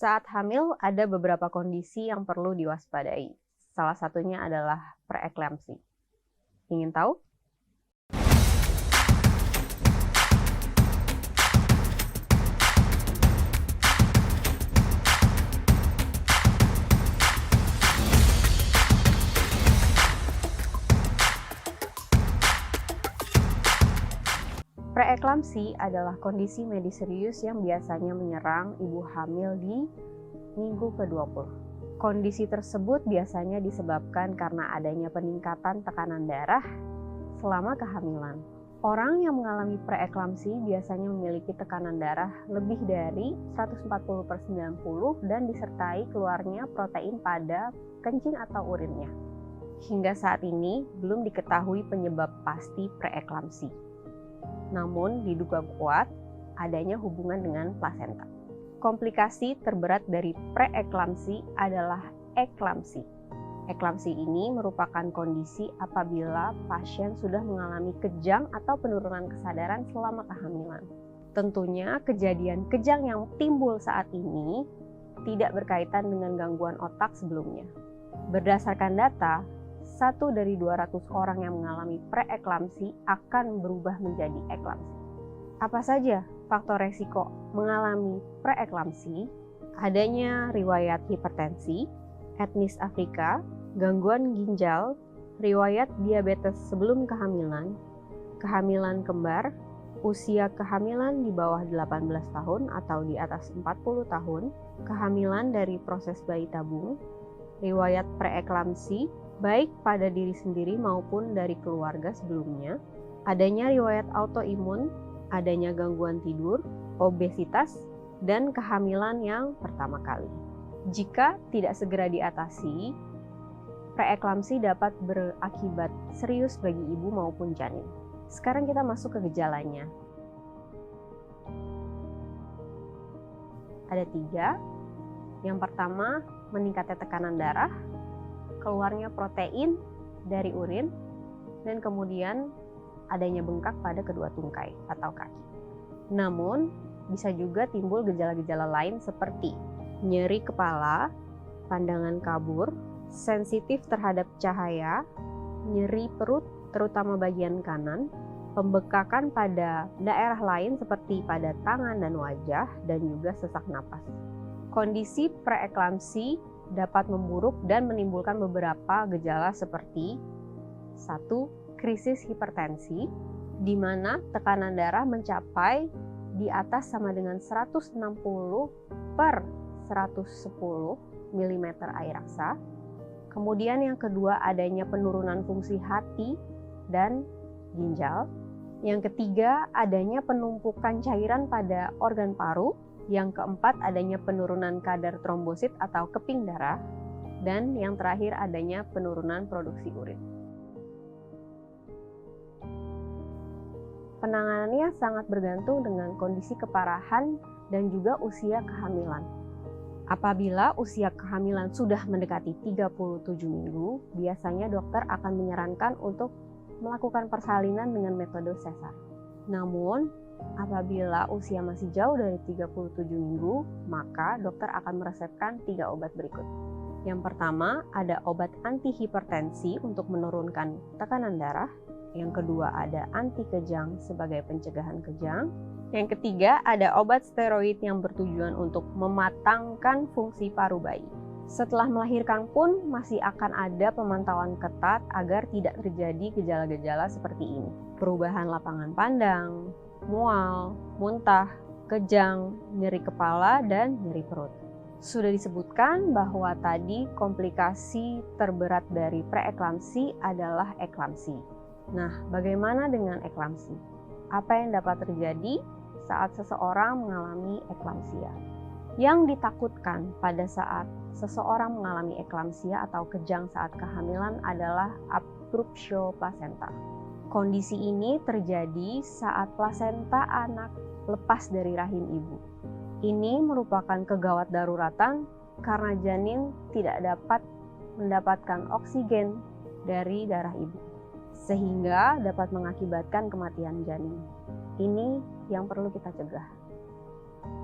Saat hamil, ada beberapa kondisi yang perlu diwaspadai. Salah satunya adalah preeklamsi. Ingin tahu? Preeklamsi adalah kondisi medis serius yang biasanya menyerang ibu hamil di minggu ke-20. Kondisi tersebut biasanya disebabkan karena adanya peningkatan tekanan darah selama kehamilan. Orang yang mengalami preeklamsi biasanya memiliki tekanan darah lebih dari 140/90 dan disertai keluarnya protein pada kencing atau urinnya. Hingga saat ini belum diketahui penyebab pasti preeklamsi. Namun diduga kuat adanya hubungan dengan plasenta. Komplikasi terberat dari preeklamsi adalah eklamsi. Eklamsi ini merupakan kondisi apabila pasien sudah mengalami kejang atau penurunan kesadaran selama kehamilan. Tentunya kejadian kejang yang timbul saat ini tidak berkaitan dengan gangguan otak sebelumnya. Berdasarkan data, 1 dari 200 orang yang mengalami preeklamsi akan berubah menjadi eklamsi. Apa saja faktor resiko mengalami preeklamsi? Adanya riwayat hipertensi, etnis Afrika, gangguan ginjal, riwayat diabetes sebelum kehamilan, kehamilan kembar, usia kehamilan di bawah 18 tahun atau di atas 40 tahun, kehamilan dari proses bayi tabung, riwayat preeklamsi baik pada diri sendiri maupun dari keluarga sebelumnya, adanya riwayat autoimun, adanya gangguan tidur, obesitas, dan kehamilan yang pertama kali. Jika tidak segera diatasi, preeklamsi dapat berakibat serius bagi ibu maupun janin. Sekarang kita masuk ke gejalanya. Ada 3. Yang pertama, meningkatnya tekanan darah, keluarnya protein dari urin, dan kemudian adanya bengkak pada kedua tungkai atau kaki. Namun, bisa juga timbul gejala-gejala lain seperti nyeri kepala, pandangan kabur, sensitif terhadap cahaya, nyeri perut terutama bagian kanan, pembekakan pada daerah lain seperti pada tangan dan wajah, dan juga sesak napas. Kondisi preeklamsi dapat memburuk dan menimbulkan beberapa gejala seperti 1. Krisis hipertensi, di mana tekanan darah mencapai di atas sama dengan 160/110 mm air aksa. Kemudian yang kedua, adanya penurunan fungsi hati dan ginjal. Yang ketiga, adanya penumpukan cairan pada organ paru. Yang keempat, adanya penurunan kadar trombosit atau keping darah. Dan yang terakhir, adanya penurunan produksi urin. Penanganannya sangat bergantung dengan kondisi keparahan dan juga usia kehamilan. Apabila usia kehamilan sudah mendekati 37 minggu, biasanya dokter akan menyarankan untuk melakukan persalinan dengan metode sesar. Namun, apabila usia masih jauh dari 37 minggu, maka dokter akan meresepkan 3 obat berikut. Yang pertama, ada obat antihipertensi untuk menurunkan tekanan darah. Yang kedua, ada anti kejang sebagai pencegahan kejang. Yang ketiga, ada obat steroid yang bertujuan untuk mematangkan fungsi paru bayi. Setelah melahirkan pun masih akan ada pemantauan ketat agar tidak terjadi gejala-gejala seperti ini. Perubahan lapangan pandang, mual, muntah, kejang, nyeri kepala, dan nyeri perut. Sudah disebutkan bahwa tadi komplikasi terberat dari preeklamsi adalah eklamsi. Nah, bagaimana dengan eklamsi? Apa yang dapat terjadi saat seseorang mengalami eklamsia? Yang ditakutkan pada saat seseorang mengalami eklamsia atau kejang saat kehamilan adalah abruptio placenta. Kondisi ini terjadi saat plasenta anak lepas dari rahim ibu. Ini merupakan kegawat daruratan karena janin tidak dapat mendapatkan oksigen dari darah ibu, sehingga dapat mengakibatkan kematian janin. Ini yang perlu kita cegah.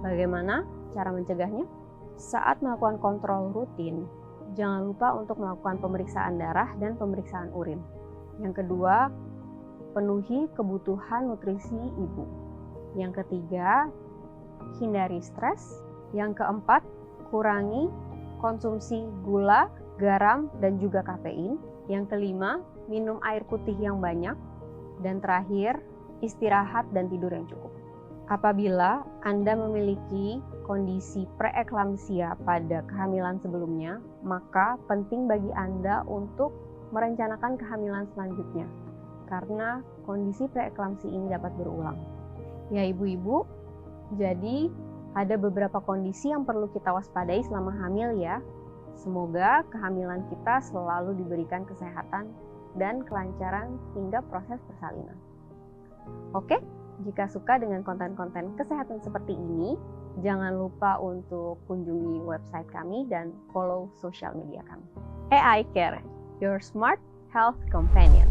Bagaimana cara mencegahnya? Saat melakukan kontrol rutin, jangan lupa untuk melakukan pemeriksaan darah dan pemeriksaan urin. Yang kedua, penuhi kebutuhan nutrisi ibu. Yang ketiga, hindari stres. Yang keempat, kurangi konsumsi gula, garam, dan juga kafein. Yang kelima, minum air putih yang banyak. Dan terakhir, istirahat dan tidur yang cukup. Apabila Anda memiliki kondisi preeklamsia pada kehamilan sebelumnya, maka penting bagi Anda untuk merencanakan kehamilan selanjutnya, karena kondisi preeklamsi ini dapat berulang. Ya ibu-ibu, jadi ada beberapa kondisi yang perlu kita waspadai selama hamil ya. Semoga kehamilan kita selalu diberikan kesehatan dan kelancaran hingga proses persalinan. Oke? Jika suka dengan konten-konten kesehatan seperti ini, jangan lupa untuk kunjungi website kami dan follow sosial media kami. AI Care, your smart health companion.